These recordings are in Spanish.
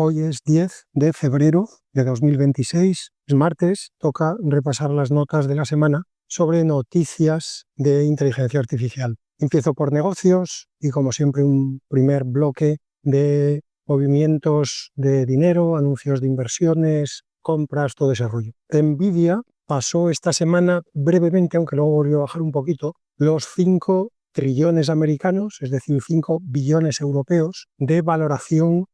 Hoy es 10 de febrero de 2026, es martes, toca repasar las notas de la semana sobre noticias de inteligencia artificial. Empiezo por negocios y, como siempre, un primer bloque de movimientos de dinero, anuncios de inversiones, compras, todo ese rollo. Nvidia pasó esta semana brevemente, aunque luego volvió a bajar un poquito, los 5 trillones americanos, es decir, 5 billones europeos de valoración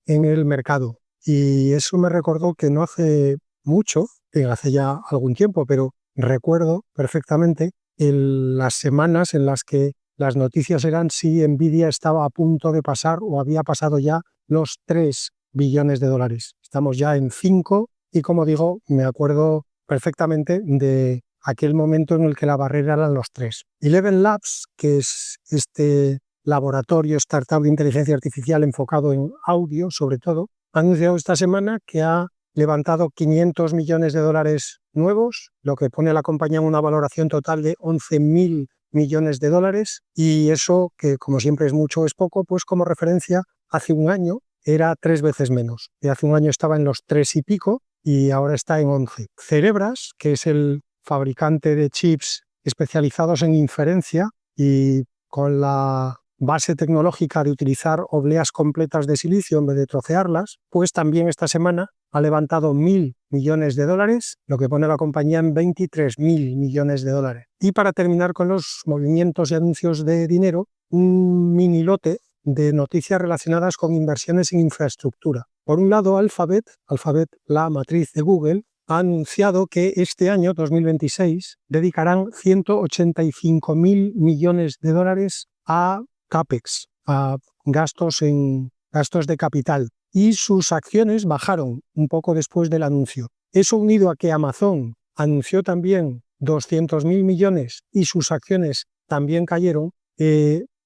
en el mercado. Y eso me recordó que no hace mucho, hace ya algún tiempo, pero recuerdo perfectamente las semanas en las que las noticias eran si Nvidia estaba a punto de pasar o había pasado ya los 3 billones de dólares. Estamos ya en 5 y, como digo, me acuerdo perfectamente de aquel momento en el que la barrera eran los 3. Eleven Labs, que es este laboratorio startup de inteligencia artificial enfocado en audio, sobre todo, ha anunciado esta semana que ha levantado 500 millones de dólares nuevos, lo que pone a la compañía en una valoración total de 11.000 millones de dólares, y eso, que como siempre es mucho o es poco, pues como referencia, hace un año era 3 veces menos. Hace un año estaba en los 3 y pico y ahora está en 11. Cerebras, que es el fabricante de chips especializados en inferencia y con la base tecnológica de utilizar obleas completas de silicio en vez de trocearlas, pues también esta semana ha levantado 1.000 millones de dólares, lo que pone a la compañía en 23.000 millones de dólares. Y para terminar con los movimientos y anuncios de dinero, un mini lote de noticias relacionadas con inversiones en infraestructura. Por un lado, Alphabet, la matriz de Google, ha anunciado que este año, 2026, dedicarán 185.000 millones de dólares a CAPEX, a gastos de capital, y sus acciones bajaron un poco después del anuncio. Eso, unido a que Amazon anunció también 200.000 millones y sus acciones también cayeron,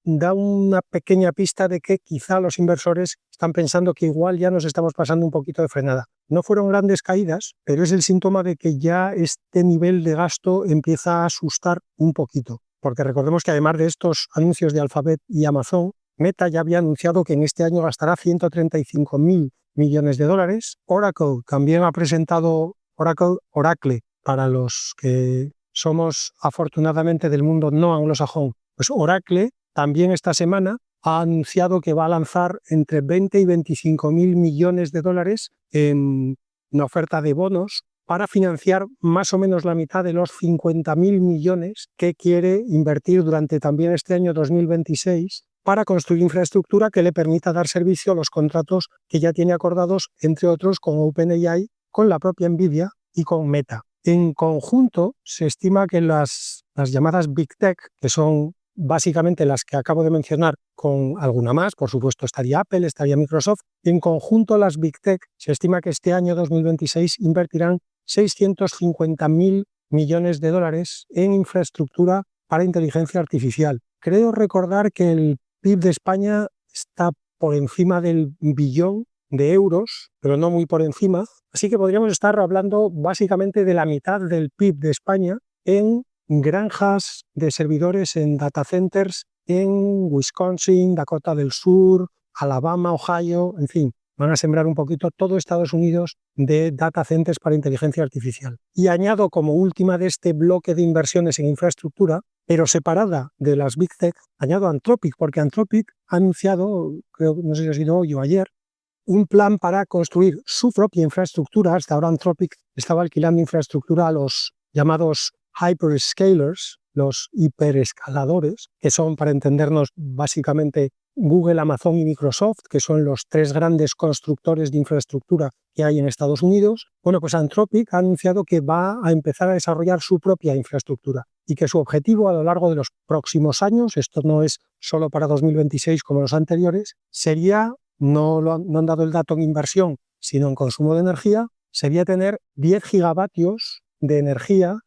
da una pequeña pista de que quizá los inversores están pensando que igual ya nos estamos pasando un poquito de frenada. No fueron grandes caídas, pero es el síntoma de que ya este nivel de gasto empieza a asustar un poquito. Porque recordemos que, además de estos anuncios de Alphabet y Amazon, Meta ya había anunciado que en este año gastará 135.000 millones de dólares. Oracle también ha presentado, Oracle, para los que somos afortunadamente del mundo no anglosajón, pues Oracle también esta semana ha anunciado que va a lanzar entre 20 y 25.000 millones de dólares en una oferta de bonos para financiar más o menos la mitad de los 50.000 millones que quiere invertir durante también este año 2026 para construir infraestructura que le permita dar servicio a los contratos que ya tiene acordados, entre otros, con OpenAI, con la propia Nvidia y con Meta. En conjunto, se estima que las llamadas Big Tech, que son básicamente las que acabo de mencionar, con alguna más, por supuesto estaría Apple, estaría Microsoft, en conjunto las Big Tech se estima que este año 2026 invertirán 650.000 millones de dólares en infraestructura para inteligencia artificial. Creo recordar que el PIB de España está por encima del billón de euros, pero no muy por encima, así que podríamos estar hablando básicamente de la mitad del PIB de España en granjas de servidores, en data centers en Wisconsin, Dakota del Sur, Alabama, Ohio, en fin, van a sembrar un poquito todo Estados Unidos de data centers para inteligencia artificial. Y añado como última de este bloque de inversiones en infraestructura, pero separada de las Big Tech, añado Anthropic, porque Anthropic ha anunciado, creo, no sé si ha sido hoy o ayer, un plan para construir su propia infraestructura. Hasta ahora Anthropic estaba alquilando infraestructura a los llamados hyperscalers, los hiperescaladores, que son, para entendernos, básicamente Google, Amazon y Microsoft, que son los 3 grandes constructores de infraestructura que hay en Estados Unidos. Bueno, pues Anthropic ha anunciado que va a empezar a desarrollar su propia infraestructura y que su objetivo a lo largo de los próximos años, esto no es solo para 2026 como los anteriores, sería, no han dado el dato en inversión, sino en consumo de energía, sería tener 10 gigavatios de energía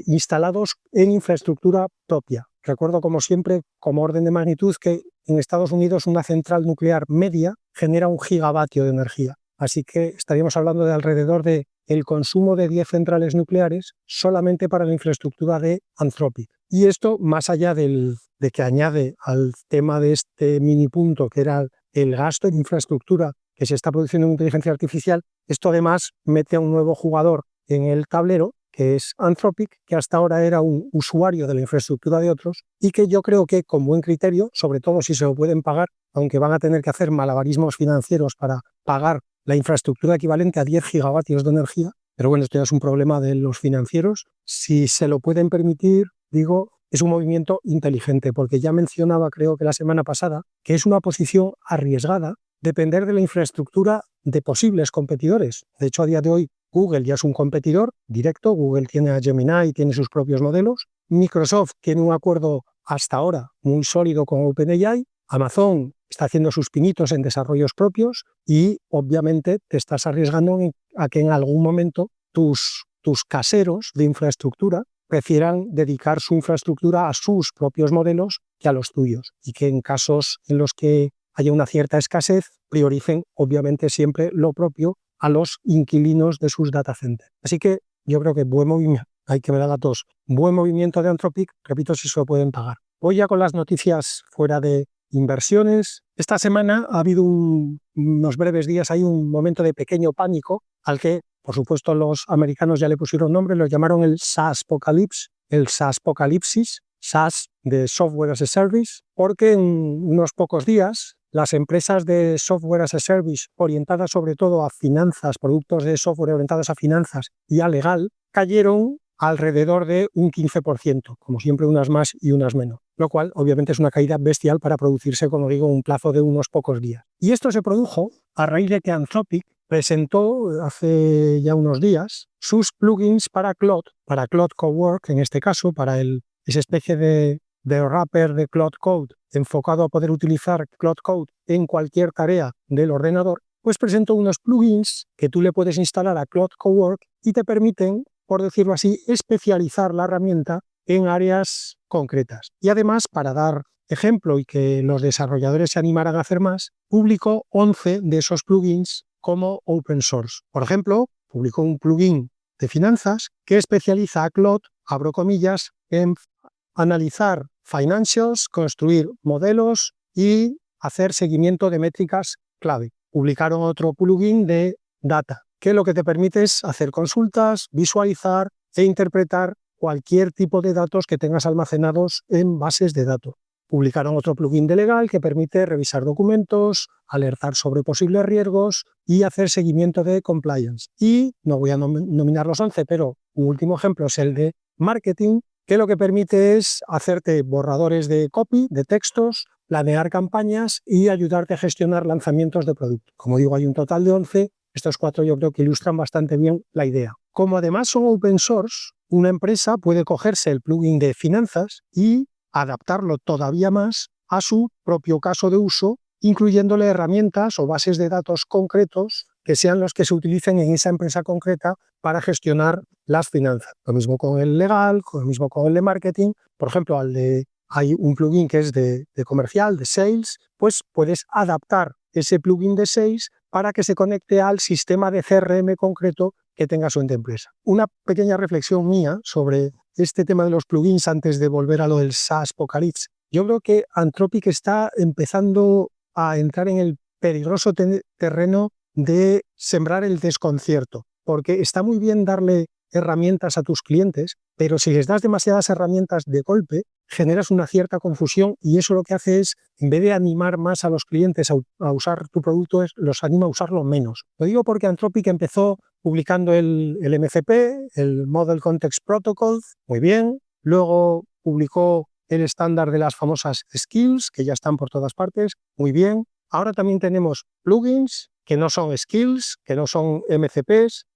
instalados en infraestructura propia. Recuerdo, como siempre, como orden de magnitud, que en Estados Unidos una central nuclear media genera 1 gigavatio de energía. Así que estaríamos hablando de alrededor del consumo de 10 centrales nucleares solamente para la infraestructura de Anthropic. Y esto, más allá de que añade al tema de este mini punto, que era el gasto en infraestructura que se está produciendo en inteligencia artificial, esto además mete a un nuevo jugador en el tablero, que es Anthropic, que hasta ahora era un usuario de la infraestructura de otros y que yo creo que con buen criterio, sobre todo si se lo pueden pagar, aunque van a tener que hacer malabarismos financieros para pagar la infraestructura equivalente a 10 gigavatios de energía, pero bueno, esto ya es un problema de los financieros. Si se lo pueden permitir, digo, es un movimiento inteligente, porque ya mencionaba, creo que la semana pasada, que es una posición arriesgada depender de la infraestructura de posibles competidores. De hecho, a día de hoy, Google ya es un competidor directo. Google tiene a Gemini y tiene sus propios modelos. Microsoft tiene un acuerdo hasta ahora muy sólido con OpenAI. Amazon está haciendo sus pinitos en desarrollos propios y obviamente te estás arriesgando a que en algún momento tus caseros de infraestructura prefieran dedicar su infraestructura a sus propios modelos que a los tuyos, y que en casos en los que haya una cierta escasez prioricen obviamente siempre lo propio a los inquilinos de sus data centers. Así que yo creo que buen movimiento, hay que ver a datos, buen movimiento de Anthropic, repito, si se lo pueden pagar. Voy ya con las noticias fuera de inversiones. Esta semana ha habido unos breves días, hay un momento de pequeño pánico al que, por supuesto, los americanos ya le pusieron nombre, lo llamaron el SaaSpocalypse, el SaaSpocalipsis, SaaS de Software as a Service, porque en unos pocos días las empresas de Software as a Service orientadas sobre todo a finanzas, productos de software orientados a finanzas y a legal, cayeron alrededor de un 15%, como siempre unas más y unas menos, lo cual obviamente es una caída bestial para producirse, como digo, en un plazo de unos pocos días. Y esto se produjo a raíz de que Anthropic presentó hace ya unos días sus plugins para Claude Cowork, en este caso, para esa especie de wrapper de Claude Code enfocado a poder utilizar Claude Code en cualquier tarea del ordenador, pues presentó unos plugins que tú le puedes instalar a Claude Cowork y te permiten, por decirlo así, especializar la herramienta en áreas concretas. Y además, para dar ejemplo y que los desarrolladores se animaran a hacer más, publicó 11 de esos plugins como open source. Por ejemplo, publicó un plugin de finanzas que especializa a Claude, abro comillas, en analizar financials, construir modelos y hacer seguimiento de métricas clave. Publicaron otro plugin de data, que lo que te permite es hacer consultas, visualizar e interpretar cualquier tipo de datos que tengas almacenados en bases de datos. Publicaron otro plugin de legal que permite revisar documentos, alertar sobre posibles riesgos y hacer seguimiento de compliance. Y no voy a nominar los 11, pero un último ejemplo es el de marketing, que lo que permite es hacerte borradores de copy, de textos, planear campañas y ayudarte a gestionar lanzamientos de productos. Como digo, hay un total de 11. Estos 4 yo creo que ilustran bastante bien la idea. Como además son open source, una empresa puede cogerse el plugin de finanzas y adaptarlo todavía más a su propio caso de uso, incluyéndole herramientas o bases de datos concretos que sean los que se utilicen en esa empresa concreta para gestionar las finanzas. Lo mismo con el legal, lo mismo con el de marketing. Por ejemplo, hay un plugin que es de comercial, de sales, pues puedes adaptar ese plugin de sales para que se conecte al sistema de CRM concreto que tenga su empresa. Una pequeña reflexión mía sobre este tema de los plugins antes de volver a lo del SaaSpocalypse. Yo creo que Anthropic está empezando a entrar en el peligroso terreno de sembrar el desconcierto, porque está muy bien darle herramientas a tus clientes, pero si les das demasiadas herramientas de golpe, generas una cierta confusión y eso lo que hace es, en vez de animar más a los clientes a usar tu producto, los anima a usarlo menos. Lo digo porque Anthropic empezó publicando el MCP, el Model Context Protocol, muy bien. Luego publicó el estándar de las famosas skills, que ya están por todas partes, muy bien. Ahora también tenemos plugins que no son skills, que no son MCPs.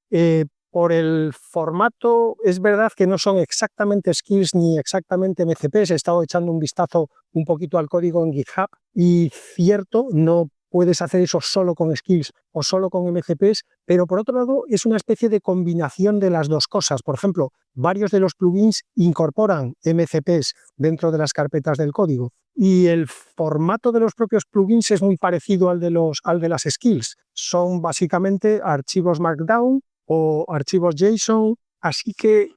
Por el formato, es verdad que no son exactamente skills ni exactamente MCPs. He estado echando un vistazo un poquito al código en GitHub y cierto, no puedes hacer eso solo con skills o solo con MCPs, pero por otro lado es una especie de combinación de las dos cosas. Por ejemplo, varios de los plugins incorporan MCPs dentro de las carpetas del código y el formato de los propios plugins es muy parecido al de las skills. Son básicamente archivos Markdown o archivos JSON, así que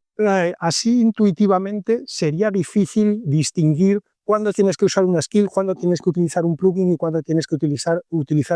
así intuitivamente sería difícil distinguir cuándo tienes que usar una skill, cuándo tienes que utilizar un plugin y cuándo tienes que utilizar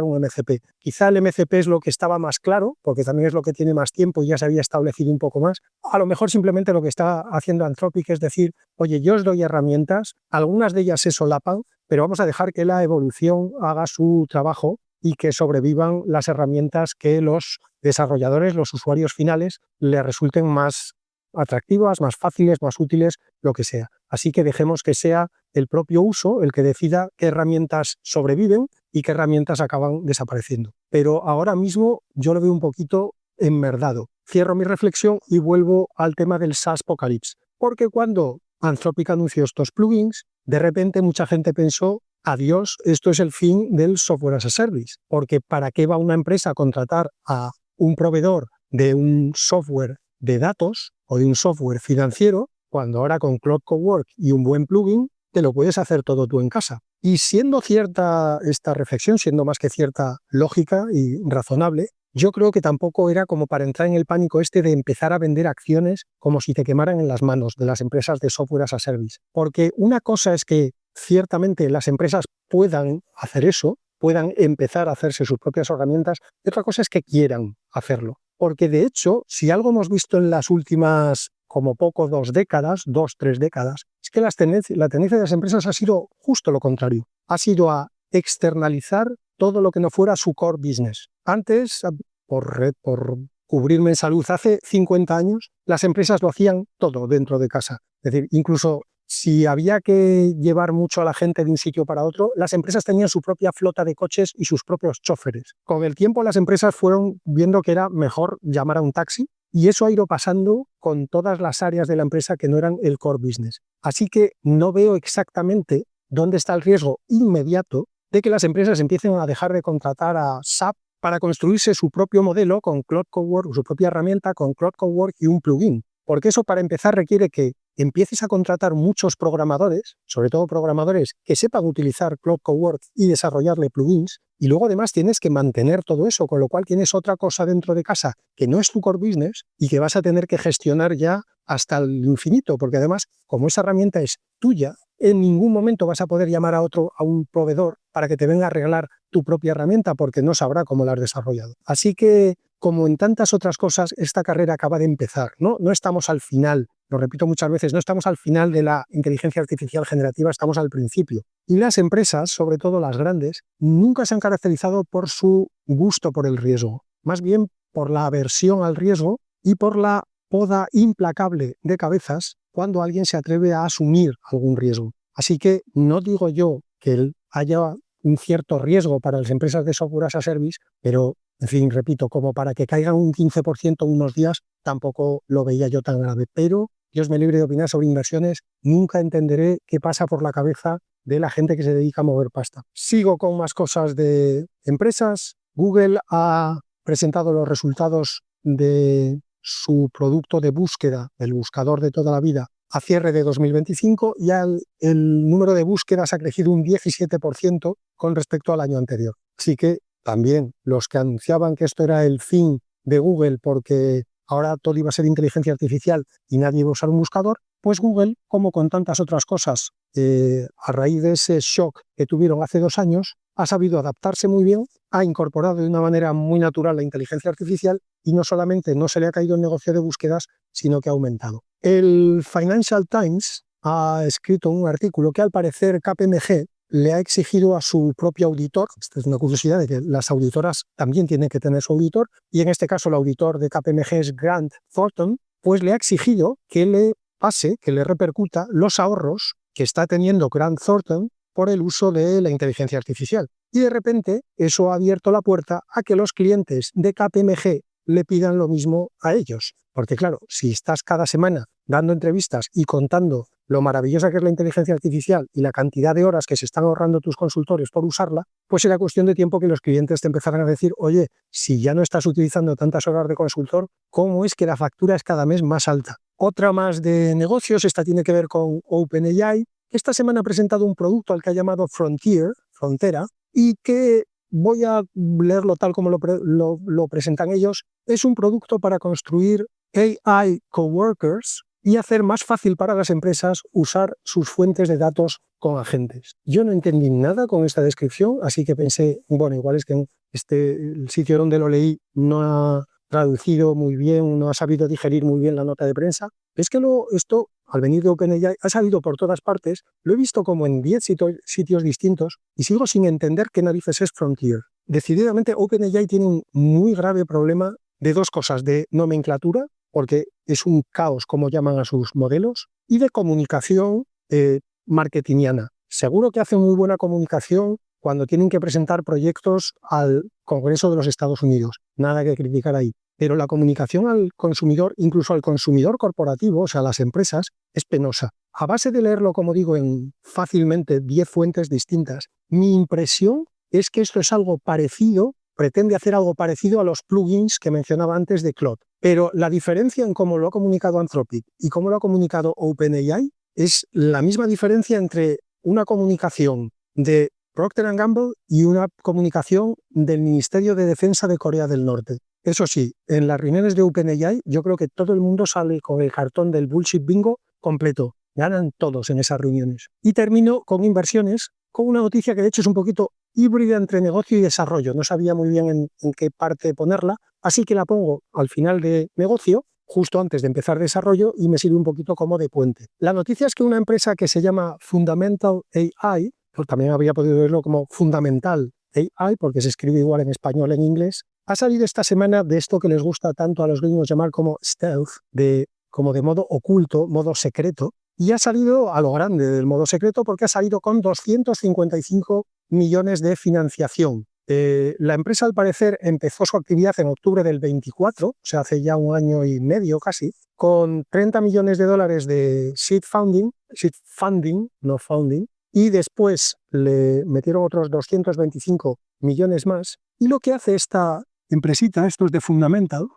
un MCP. Quizá el MCP es lo que estaba más claro, porque también es lo que tiene más tiempo y ya se había establecido un poco más. A lo mejor simplemente lo que está haciendo Anthropic es decir, oye, yo os doy herramientas, algunas de ellas se solapan, pero vamos a dejar que la evolución haga su trabajo y que sobrevivan las herramientas que los desarrolladores, los usuarios finales, les resulten más atractivas, más fáciles, más útiles, lo que sea. Así que dejemos que sea el propio uso el que decida qué herramientas sobreviven y qué herramientas acaban desapareciendo. Pero ahora mismo yo lo veo un poquito enmerdado. Cierro mi reflexión y vuelvo al tema del SaaSpocalypse. Porque cuando Anthropic anunció estos plugins, de repente mucha gente pensó, adiós, esto es el fin del software as a service. Porque ¿para qué va una empresa a contratar a un proveedor de un software de datos o de un software financiero cuando ahora con Cloud Cowork y un buen plugin te lo puedes hacer todo tú en casa? Y siendo cierta esta reflexión, siendo más que cierta lógica y razonable, yo creo que tampoco era como para entrar en el pánico de empezar a vender acciones como si te quemaran en las manos de las empresas de software as a service. Porque una cosa es que ciertamente las empresas puedan hacer eso, puedan empezar a hacerse sus propias herramientas, y otra cosa es que quieran hacerlo. Porque de hecho, si algo hemos visto en las últimas, como poco, 2 décadas, 2, 3 décadas, es que la tendencia de las empresas ha sido justo lo contrario. Ha sido a externalizar todo lo que no fuera su core business. Antes, por cubrirme en salud, hace 50 años, las empresas lo hacían todo dentro de casa. Es decir, incluso si había que llevar mucho a la gente de un sitio para otro, las empresas tenían su propia flota de coches y sus propios choferes. Con el tiempo las empresas fueron viendo que era mejor llamar a un taxi y eso ha ido pasando con todas las áreas de la empresa que no eran el core business. Así que no veo exactamente dónde está el riesgo inmediato de que las empresas empiecen a dejar de contratar a SAP para construirse su propio modelo con Cloud Cowork, su propia herramienta con Cloud Cowork y un plugin. Porque eso, para empezar, requiere que empieces a contratar muchos programadores, sobre todo programadores que sepan utilizar Cloud Cowork y desarrollarle plugins, y luego además tienes que mantener todo eso, con lo cual tienes otra cosa dentro de casa que no es tu core business y que vas a tener que gestionar ya hasta el infinito, porque además, como esa herramienta es tuya, en ningún momento vas a poder llamar a un proveedor para que te venga a arreglar tu propia herramienta porque no sabrá cómo la has desarrollado. Así que, como en tantas otras cosas, esta carrera acaba de empezar, ¿no? No estamos al final, lo repito muchas veces, no estamos al final de la inteligencia artificial generativa, estamos al principio. Y las empresas, sobre todo las grandes, nunca se han caracterizado por su gusto por el riesgo, más bien por la aversión al riesgo y por la poda implacable de cabezas cuando alguien se atreve a asumir algún riesgo. Así que no digo yo que haya un cierto riesgo para las empresas de software as a service, pero, en fin, repito, como para que caigan un 15% unos días, tampoco lo veía yo tan grave. Pero, Dios me libre de opinar sobre inversiones, nunca entenderé qué pasa por la cabeza de la gente que se dedica a mover pasta. Sigo con más cosas de empresas. Google ha presentado los resultados de su producto de búsqueda, el buscador de toda la vida, a cierre de 2025, ya el número de búsquedas ha crecido un 17% con respecto al año anterior. Así que también los que anunciaban que esto era el fin de Google porque ahora todo iba a ser inteligencia artificial y nadie iba a usar un buscador, pues Google, como con tantas otras cosas, a raíz de ese shock que tuvieron hace 2 años, ha sabido adaptarse muy bien, ha incorporado de una manera muy natural la inteligencia artificial y no solamente no se le ha caído el negocio de búsquedas, sino que ha aumentado. El Financial Times ha escrito un artículo que al parecer KPMG le ha exigido a su propio auditor, esta es una curiosidad de que las auditoras también tienen que tener su auditor, y en este caso el auditor de KPMG es Grant Thornton, pues le ha exigido que le pase, que le repercuta los ahorros que está teniendo Grant Thornton por el uso de la inteligencia artificial. Y de repente eso ha abierto la puerta a que los clientes de KPMG le pidan lo mismo a ellos. Porque claro, si estás cada semana dando entrevistas y contando lo maravillosa que es la inteligencia artificial y la cantidad de horas que se están ahorrando tus consultorios por usarla, pues era cuestión de tiempo que los clientes te empezaran a decir, oye, si ya no estás utilizando tantas horas de consultor, ¿cómo es que la factura es cada mes más alta? Otra más de negocios, esta tiene que ver con OpenAI. Esta semana ha presentado un producto al que ha llamado Frontera, y que voy a leerlo tal como lo presentan ellos. Es un producto para construir AI coworkers y hacer más fácil para las empresas usar sus fuentes de datos con agentes. Yo no entendí nada con esta descripción, así que pensé, bueno, igual es que el sitio donde lo leí no ha traducido muy bien, no ha sabido digerir muy bien la nota de prensa. Es que esto, al venir de OpenAI, ha salido por todas partes, lo he visto como en 10 sitios distintos y sigo sin entender qué narices es Frontier. Decididamente OpenAI tiene un muy grave problema de dos cosas, de nomenclatura, porque es un caos como llaman a sus modelos, y de comunicación marketingiana. Seguro que hacen muy buena comunicación cuando tienen que presentar proyectos al Congreso de los Estados Unidos. Nada que criticar ahí. Pero la comunicación al consumidor, incluso al consumidor corporativo, o sea, a las empresas, es penosa. A base de leerlo, como digo, en fácilmente 10 fuentes distintas, mi impresión es que esto es algo parecido, pretende hacer algo parecido a los plugins que mencionaba antes de Claude. Pero la diferencia en cómo lo ha comunicado Anthropic y cómo lo ha comunicado OpenAI es la misma diferencia entre una comunicación de Procter & Gamble y una comunicación del Ministerio de Defensa de Corea del Norte. Eso sí, en las reuniones de OpenAI yo creo que todo el mundo sale con el cartón del bullshit bingo completo. Ganan todos en esas reuniones. Y termino con inversiones, con una noticia que de hecho es un poquito híbrida entre negocio y desarrollo. No sabía muy bien en qué parte ponerla, así que la pongo al final de negocio, justo antes de empezar desarrollo, y me sirve un poquito como de puente. La noticia es que una empresa que se llama Fundamental AI, pues también habría podido verlo como Fundamental AI, porque se escribe igual en español e en inglés, ha salido esta semana de esto que les gusta tanto a los gringos llamar como stealth, como de modo oculto, modo secreto, y ha salido a lo grande del modo secreto porque ha salido con 255 millones de financiación. La empresa, al parecer, empezó su actividad en octubre del 24, o sea, hace ya un año y medio casi, con 30 millones de dólares de seed funding, no founding, y después le metieron otros 225 millones más. Y lo que hace esta empresita, esto es de Fundamental,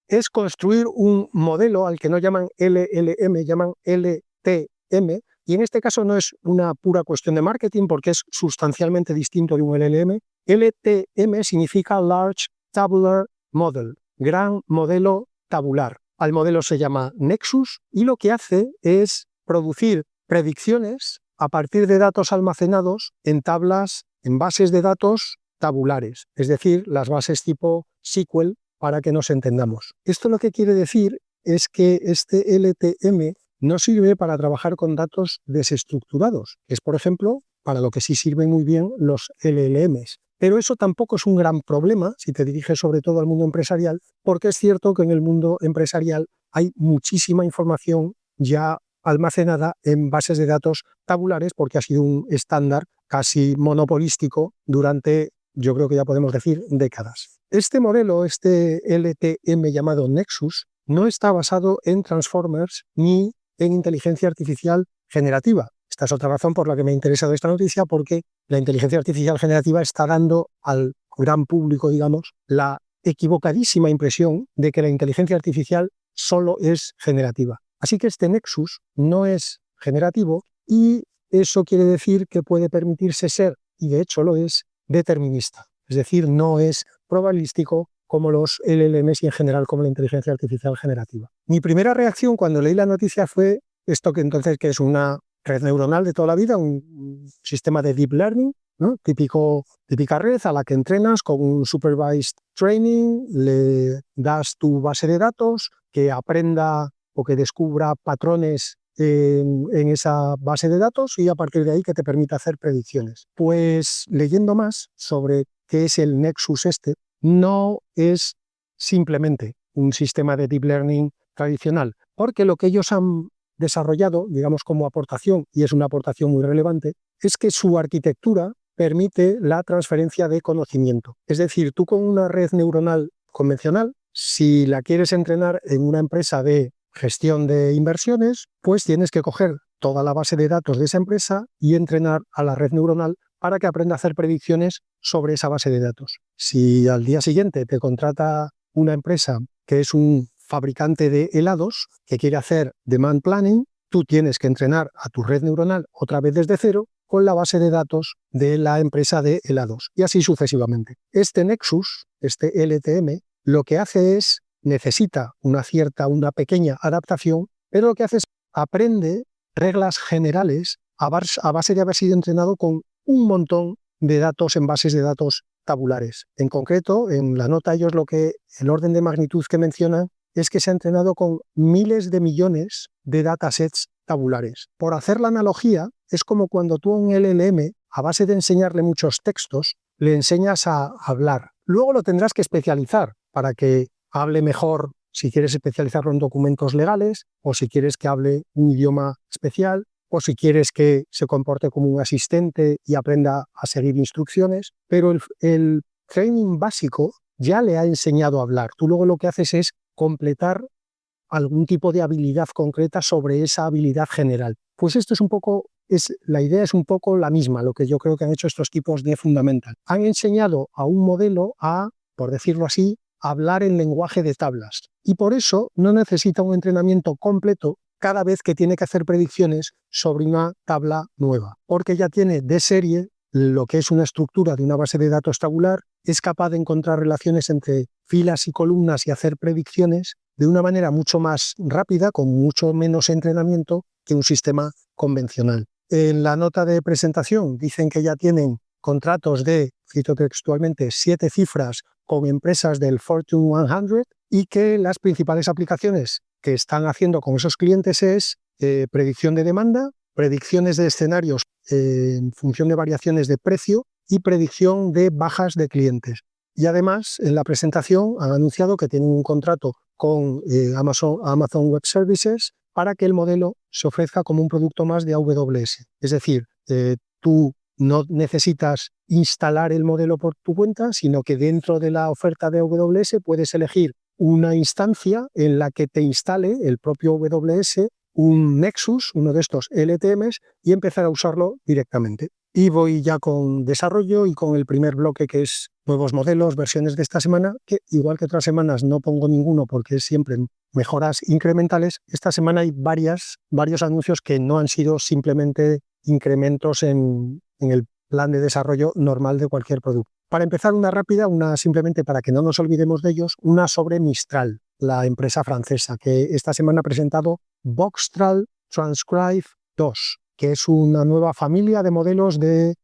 es construir un modelo al que no llaman LLM, llaman LTM, y en este caso no es una pura cuestión de marketing porque es sustancialmente distinto de un LLM. LTM significa Large Tabular Model, gran modelo tabular. Al modelo se llama Nexus y lo que hace es producir predicciones a partir de datos almacenados en tablas, en bases de datos tabulares, es decir, las bases tipo SQL para que nos entendamos. Esto lo que quiere decir es que este LTM no sirve para trabajar con datos desestructurados, que es, por ejemplo, para lo que sí sirven muy bien los LLMs. Pero eso tampoco es un gran problema si te diriges sobre todo al mundo empresarial, porque es cierto que en el mundo empresarial hay muchísima información ya almacenada en bases de datos tabulares porque ha sido un estándar casi monopolístico durante, yo creo que ya podemos decir, décadas. Este modelo, este LTM llamado Nexus, no está basado en transformers ni en inteligencia artificial generativa. Esta es otra razón por la que me ha interesado esta noticia, porque la inteligencia artificial generativa está dando al gran público, digamos, la equivocadísima impresión de que la inteligencia artificial solo es generativa. Así que este Nexus no es generativo y eso quiere decir que puede permitirse ser, y de hecho lo es, determinista. Es decir, no es probabilístico como los LLMs y en general como la inteligencia artificial generativa. Mi primera reacción cuando leí la noticia fue esto que entonces que es una red neuronal de toda la vida, un sistema de deep learning, ¿no? Típica red a la que entrenas con un supervised training, le das tu base de datos, que aprenda o que descubra patrones en esa base de datos y a partir de ahí que te permita hacer predicciones. Pues leyendo más sobre qué es el Nexus este, no es simplemente un sistema de deep learning tradicional, porque lo que ellos han desarrollado, digamos como aportación, y es una aportación muy relevante, es que su arquitectura permite la transferencia de conocimiento. Es decir, tú con una red neuronal convencional, si la quieres entrenar en una empresa de gestión de inversiones, pues tienes que coger toda la base de datos de esa empresa y entrenar a la red neuronal para que aprenda a hacer predicciones sobre esa base de datos. Si al día siguiente te contrata una empresa que es un fabricante de helados que quiere hacer demand planning, tú tienes que entrenar a tu red neuronal otra vez desde cero con la base de datos de la empresa de helados y así sucesivamente. Este Nexus, este LTM, lo que hace es necesita una pequeña adaptación pero lo que hace es aprende reglas generales a base de haber sido entrenado con un montón de datos en bases de datos tabulares. En concreto, en la nota ellos el orden de magnitud que mencionan es que se ha entrenado con miles de millones de datasets tabulares. Por hacer la analogía, es como cuando tú a un LLM, a base de enseñarle muchos textos, le enseñas a hablar. Luego lo tendrás que especializar para que hable mejor, si quieres especializarlo en documentos legales, o si quieres que hable un idioma especial, o si quieres que se comporte como un asistente y aprenda a seguir instrucciones, pero el training básico ya le ha enseñado a hablar. Tú luego lo que haces es completar algún tipo de habilidad concreta sobre esa habilidad general. Pues esto la idea es un poco la misma, lo que yo creo que han hecho estos tipos de Fundamental. Han enseñado a un modelo a, por decirlo así, hablar en lenguaje de tablas. Y por eso no necesita un entrenamiento completo cada vez que tiene que hacer predicciones sobre una tabla nueva, porque ya tiene de serie lo que es una estructura de una base de datos tabular, es capaz de encontrar relaciones entre filas y columnas y hacer predicciones de una manera mucho más rápida, con mucho menos entrenamiento que un sistema convencional. En la nota de presentación dicen que ya tienen contratos de, cito textualmente, 7 cifras con empresas del Fortune 100 y que las principales aplicaciones que están haciendo con esos clientes es predicción de demanda, predicciones de escenarios en función de variaciones de precio y predicción de bajas de clientes. Y además, en la presentación han anunciado que tienen un contrato con Amazon Web Services para que el modelo se ofrezca como un producto más de AWS. Es decir, tú no necesitas instalar el modelo por tu cuenta, sino que dentro de la oferta de AWS puedes elegir una instancia en la que te instale el propio AWS un Nexus, uno de estos LTMs, y empezar a usarlo directamente. Y voy ya con desarrollo y con el primer bloque, que es nuevos modelos, versiones de esta semana, que igual que otras semanas no pongo ninguno porque es siempre mejoras incrementales. Esta semana hay varios anuncios que no han sido simplemente incrementos en el plan de desarrollo normal de cualquier producto. Para empezar, una rápida, una simplemente para que no nos olvidemos de ellos, una sobre Mistral, la empresa francesa, que esta semana ha presentado Voxtral Transcribe 2, que es una nueva familia de modelos de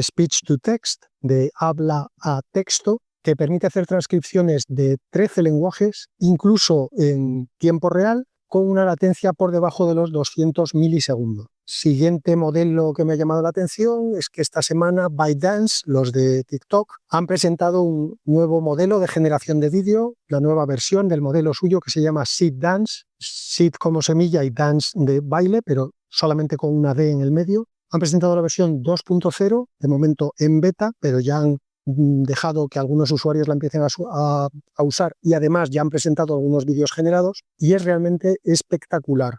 speech to text, de habla a texto, que permite hacer transcripciones de 13 lenguajes, incluso en tiempo real, con una latencia por debajo de los 200 milisegundos. Siguiente modelo que me ha llamado la atención es que esta semana ByteDance, los de TikTok, han presentado un nuevo modelo de generación de vídeo, la nueva versión del modelo suyo que se llama Seed Dance, Seed como semilla y Dance de baile, pero solamente con una D en el medio. Han presentado la versión 2.0, de momento en beta, pero ya han dejado que algunos usuarios la empiecen a usar y además ya han presentado algunos vídeos generados y es realmente espectacular.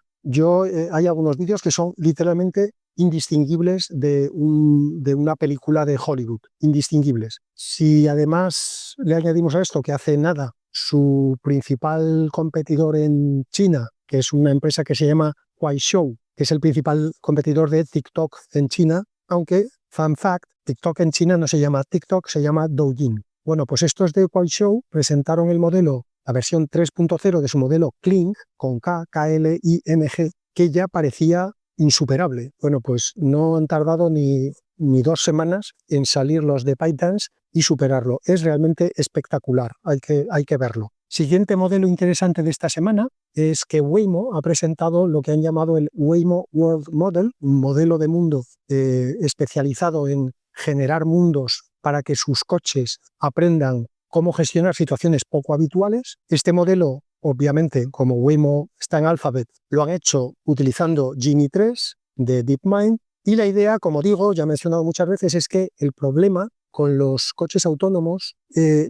Hay algunos vídeos que son literalmente indistinguibles de una película de Hollywood, indistinguibles. Si además le añadimos a esto que hace nada su principal competidor en China, que es una empresa que se llama Kuaishou, que es el principal competidor de TikTok en China, aunque, fun fact, TikTok en China no se llama TikTok, se llama Douyin. Bueno, pues estos de Kuaishou presentaron el modelo, la versión 3.0 de su modelo Kling, con K-L-I-N-G, que ya parecía insuperable. Bueno, pues no han tardado ni 2 semanas en salir los de ByteDance y superarlo. Es realmente espectacular, hay que verlo. Siguiente modelo interesante de esta semana es que Waymo ha presentado lo que han llamado el Waymo World Model, un modelo de mundo especializado en generar mundos para que sus coches aprendan cómo gestionar situaciones poco habituales. Este modelo, obviamente, como Waymo está en Alphabet, lo han hecho utilizando Genie 3 de DeepMind y la idea, como digo, ya he mencionado muchas veces, es que el problema con los coches autónomos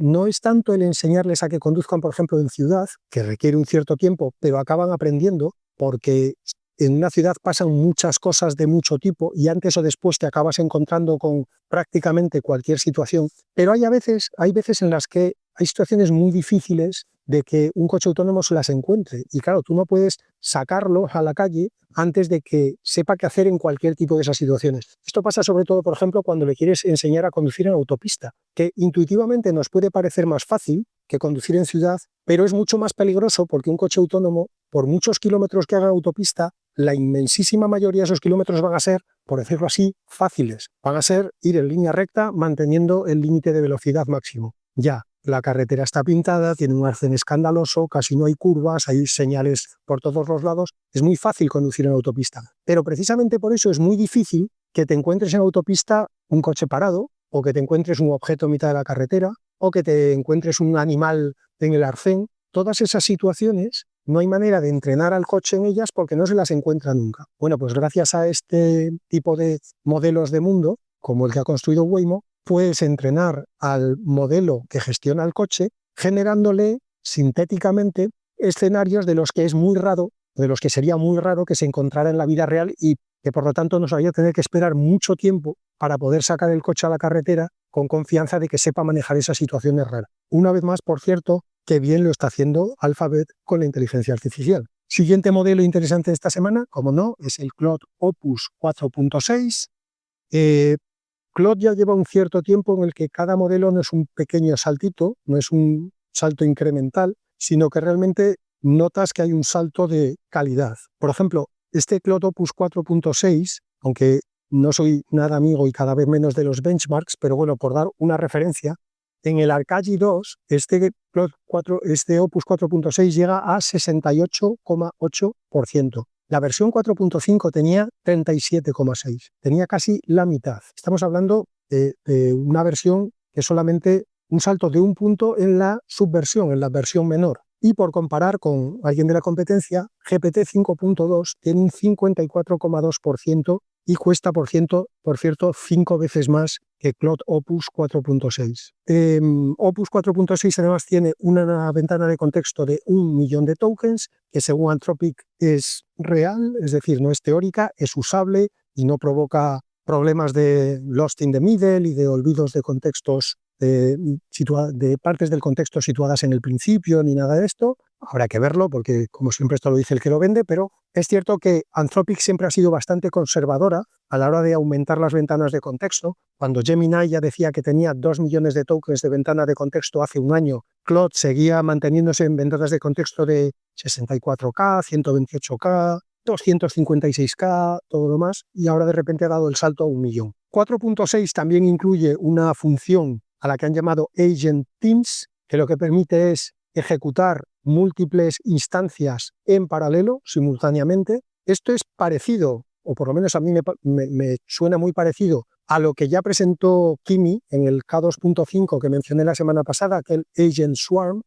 no es tanto el enseñarles a que conduzcan, por ejemplo, en ciudad, que requiere un cierto tiempo, pero acaban aprendiendo porque en una ciudad pasan muchas cosas de mucho tipo y antes o después te acabas encontrando con prácticamente cualquier situación. Pero hay veces en las que hay situaciones muy difíciles de que un coche autónomo se las encuentre. Y claro, tú no puedes sacarlo a la calle antes de que sepa qué hacer en cualquier tipo de esas situaciones. Esto pasa sobre todo, por ejemplo, cuando le quieres enseñar a conducir en autopista, que intuitivamente nos puede parecer más fácil que conducir en ciudad, pero es mucho más peligroso porque un coche autónomo por muchos kilómetros que haga autopista, la inmensísima mayoría de esos kilómetros van a ser, por decirlo así, fáciles. Van a ser ir en línea recta manteniendo el límite de velocidad máximo. Ya, la carretera está pintada, tiene un arcén escandaloso, casi no hay curvas, hay señales por todos los lados. Es muy fácil conducir en autopista. Pero precisamente por eso es muy difícil que te encuentres en autopista un coche parado, o que te encuentres un objeto en mitad de la carretera, o que te encuentres un animal en el arcén. Todas esas situaciones no hay manera de entrenar al coche en ellas porque no se las encuentra nunca. Bueno, pues gracias a este tipo de modelos de mundo, como el que ha construido Waymo, puedes entrenar al modelo que gestiona el coche generándole sintéticamente escenarios de los que es muy raro, de los que sería muy raro que se encontrara en la vida real y que por lo tanto nos haría tener que esperar mucho tiempo para poder sacar el coche a la carretera con confianza de que sepa manejar esas situaciones raras. Una vez más, por cierto, que bien lo está haciendo Alphabet con la inteligencia artificial. Siguiente modelo interesante de esta semana, como no, es el Claude Opus 4.6. Claude ya lleva un cierto tiempo en el que cada modelo no es un pequeño saltito, no es un salto incremental, sino que realmente notas que hay un salto de calidad. Por ejemplo, este Claude Opus 4.6, aunque no soy nada amigo y cada vez menos de los benchmarks, pero bueno, por dar una referencia, en el Arcaggi 2, este Opus 4.6 llega a 68,8%. La versión 4.5 tenía 37,6%. Tenía casi la mitad. Estamos hablando de una versión que es solamente un salto de un punto en la subversión, en la versión menor. Y por comparar con alguien de la competencia, GPT 5.2 tiene un 54,2% y cuesta, por cierto, 5 veces más que Claude Opus 4.6. Opus 4.6 además tiene una ventana de contexto de 1 millón de tokens, que según Anthropic es real, es decir, no es teórica, es usable y no provoca problemas de lost in the middle y de olvidos de contextos de partes del contexto situadas en el principio, ni nada de esto. Habrá que verlo porque, como siempre, esto lo dice el que lo vende, pero es cierto que Anthropic siempre ha sido bastante conservadora a la hora de aumentar las ventanas de contexto. Cuando Gemini ya decía que tenía 2 millones de tokens de ventana de contexto hace un año, Claude seguía manteniéndose en ventanas de contexto de 64K, 128K, 256K, todo lo más, y ahora de repente ha dado el salto a 1 millón. 4.6 también incluye una función a la que han llamado Agent Teams, que lo que permite es ejecutar múltiples instancias en paralelo, simultáneamente. Esto es parecido, o por lo menos a mí me suena muy parecido a lo que ya presentó Kimi en el K2.5 que mencioné la semana pasada, aquel Agent Swarm,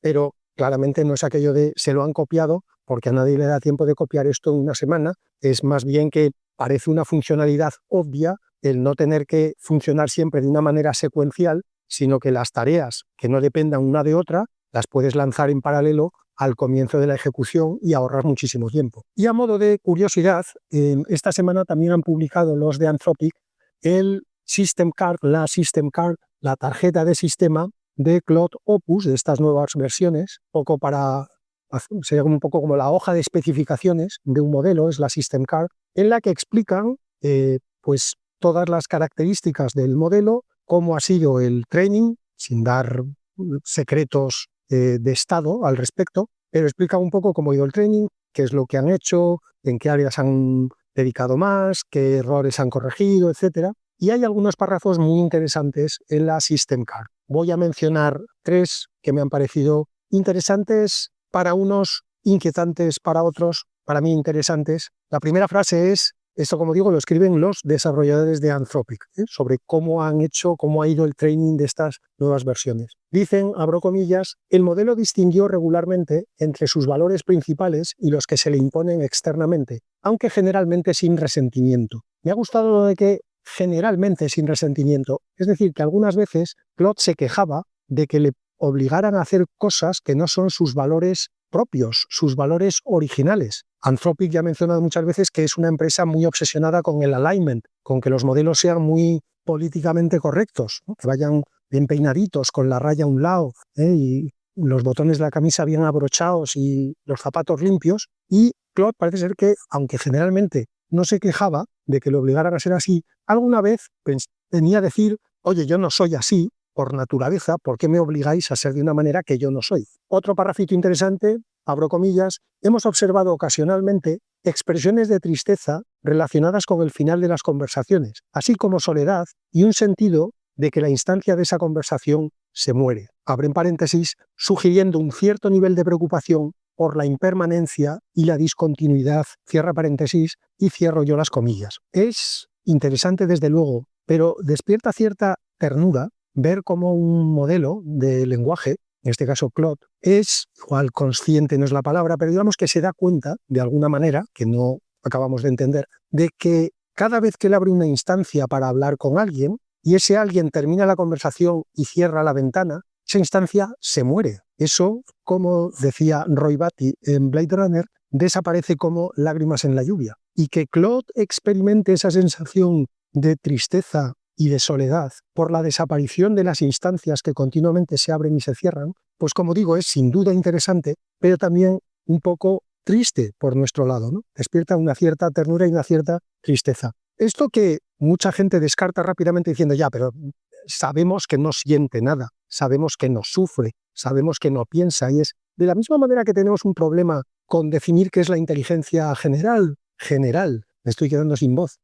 pero claramente no es aquello de se lo han copiado, porque a nadie le da tiempo de copiar esto en una semana. Es más bien que parece una funcionalidad obvia el no tener que funcionar siempre de una manera secuencial, sino que las tareas que no dependan una de otra las puedes lanzar en paralelo al comienzo de la ejecución y ahorrar muchísimo tiempo. Y a modo de curiosidad, esta semana también han publicado los de Anthropic el System Card, la tarjeta de sistema de Claude Opus, de estas nuevas versiones, sería un poco como la hoja de especificaciones de un modelo, es la System Card, en la que explican pues todas las características del modelo, cómo ha sido el training, sin dar secretos de estado al respecto, pero explica un poco cómo ha ido el training, qué es lo que han hecho, en qué áreas han dedicado más, qué errores han corregido, etc. Y hay algunos párrafos muy interesantes en la System Card. Voy a mencionar 3 que me han parecido interesantes para unos, inquietantes para otros, para mí interesantes. La primera frase es, esto como digo lo escriben los desarrolladores de Anthropic, sobre cómo ha ido el training de estas nuevas versiones. Dicen, abro comillas, el modelo distinguió regularmente entre sus valores principales y los que se le imponen externamente, aunque generalmente sin resentimiento. Me ha gustado lo de que generalmente sin resentimiento, es decir, que algunas veces Claude se quejaba de que le obligaran a hacer cosas que no son sus valores propios, sus valores originales. Anthropic ya ha mencionado muchas veces que es una empresa muy obsesionada con el alignment, con que los modelos sean muy políticamente correctos, ¿no? Que vayan bien peinaditos, con la raya a un lado, y los botones de la camisa bien abrochados y los zapatos limpios. Y Claude parece ser que, aunque generalmente no se quejaba de que lo obligaran a ser así, alguna vez venía a decir, oye, yo no soy así por naturaleza, ¿por qué me obligáis a ser de una manera que yo no soy? Otro parrafito interesante abro comillas, hemos observado ocasionalmente expresiones de tristeza relacionadas con el final de las conversaciones, así como soledad y un sentido de que la instancia de esa conversación se muere. Abren paréntesis, sugiriendo un cierto nivel de preocupación por la impermanencia y la discontinuidad, cierra paréntesis y cierro yo las comillas. Es interesante desde luego, pero despierta cierta ternura ver cómo un modelo de lenguaje, en este caso Claude, es, igual consciente no es la palabra, pero digamos que se da cuenta, de alguna manera, que no acabamos de entender, de que cada vez que él abre una instancia para hablar con alguien, y ese alguien termina la conversación y cierra la ventana, esa instancia se muere. Eso, como decía Roy Batty en Blade Runner, desaparece como lágrimas en la lluvia. Y que Claude experimente esa sensación de tristeza y de soledad por la desaparición de las instancias que continuamente se abren y se cierran, pues como digo, es sin duda interesante, pero también un poco triste por nuestro lado, ¿no? Despierta una cierta ternura y una cierta tristeza. Esto que mucha gente descarta rápidamente diciendo, ya, pero sabemos que no siente nada, sabemos que no sufre, sabemos que no piensa, y es de la misma manera que tenemos un problema con definir qué es la inteligencia general, me estoy quedando sin voz,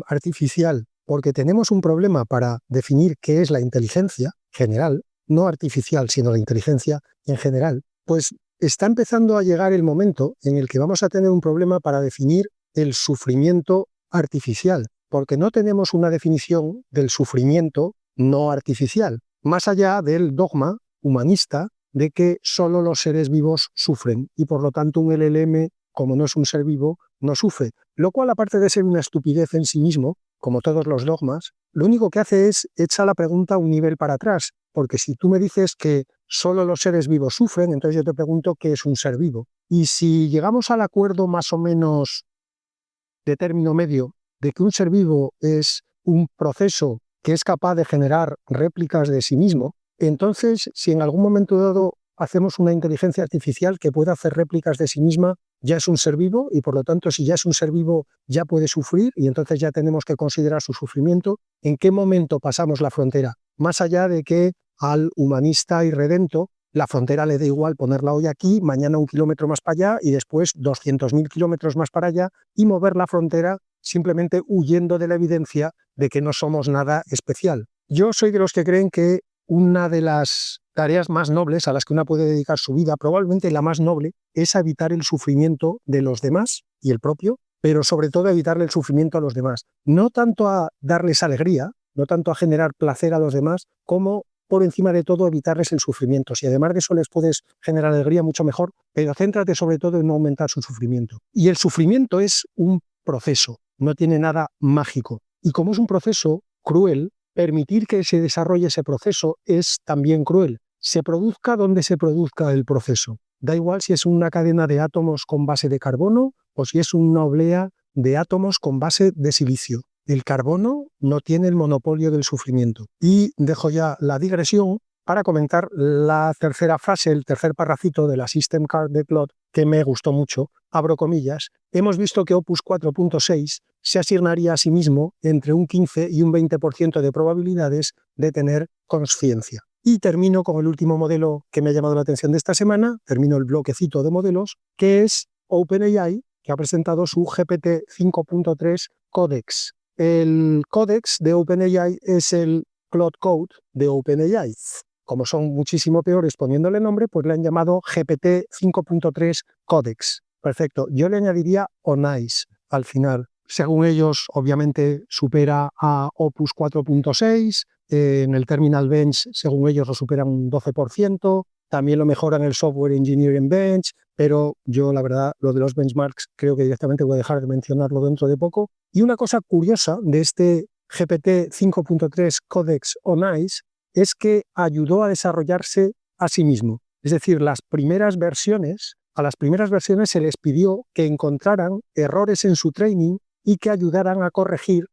artificial, porque tenemos un problema para definir qué es la inteligencia general, no artificial, sino la inteligencia en general, pues está empezando a llegar el momento en el que vamos a tener un problema para definir el sufrimiento artificial, porque no tenemos una definición del sufrimiento no artificial, más allá del dogma humanista de que solo los seres vivos sufren y por lo tanto un LLM, como no es un ser vivo, no sufre, lo cual aparte de ser una estupidez en sí mismo, como todos los dogmas, lo único que hace es echar la pregunta un nivel para atrás, porque si tú me dices que solo los seres vivos sufren, entonces yo te pregunto qué es un ser vivo. Y si llegamos al acuerdo más o menos de término medio de que un ser vivo es un proceso que es capaz de generar réplicas de sí mismo, entonces si en algún momento dado hacemos una inteligencia artificial que pueda hacer réplicas de sí misma, ya es un ser vivo y por lo tanto si ya es un ser vivo ya puede sufrir y entonces ya tenemos que considerar su sufrimiento. ¿En qué momento pasamos la frontera? Más allá de que al humanista irredento la frontera le da igual ponerla hoy aquí, mañana 1 kilómetro más para allá y después 200.000 kilómetros más para allá y mover la frontera simplemente huyendo de la evidencia de que no somos nada especial. Yo soy de los que creen que una de las tareas más nobles a las que una puede dedicar su vida, probablemente la más noble, es evitar el sufrimiento de los demás y el propio, pero sobre todo evitarle el sufrimiento a los demás. No tanto a darles alegría, no tanto a generar placer a los demás, como por encima de todo evitarles el sufrimiento. Si además de eso les puedes generar alegría, mucho mejor, pero céntrate sobre todo en no aumentar su sufrimiento. Y el sufrimiento es un proceso, no tiene nada mágico. Y como es un proceso cruel, permitir que se desarrolle ese proceso es también cruel. Se produzca donde se produzca el proceso. Da igual si es una cadena de átomos con base de carbono o si es una oblea de átomos con base de silicio. El carbono no tiene el monopolio del sufrimiento. Y dejo ya la digresión para comentar la tercera frase, el tercer parrafito de la System Card de Claude, que me gustó mucho. Abro comillas. Hemos visto que Opus 4.6 se asignaría a sí mismo entre un 15 y un 20% de probabilidades de tener consciencia. Y termino con el último modelo que me ha llamado la atención de esta semana, termino el bloquecito de modelos, que es OpenAI, que ha presentado su GPT 5.3 Codex. El Codex de OpenAI es el Claude Code de OpenAI. Como son muchísimo peores poniéndole nombre, pues le han llamado GPT 5.3 Codex. Perfecto. Yo le añadiría ONAIS al final. Según ellos, obviamente, supera a Opus 4.6. En el Terminal Bench, según ellos, lo superan un 12%. También lo mejoran el Software Engineering Bench. Pero yo, la verdad, lo de los benchmarks, creo que directamente voy a dejar de mencionarlo dentro de poco. Y una cosa curiosa de este GPT 5.3 Codex ONAIS es que ayudó a desarrollarse a sí mismo. Es decir, a las primeras versiones se les pidió que encontraran errores en su training y que ayudaran a corregir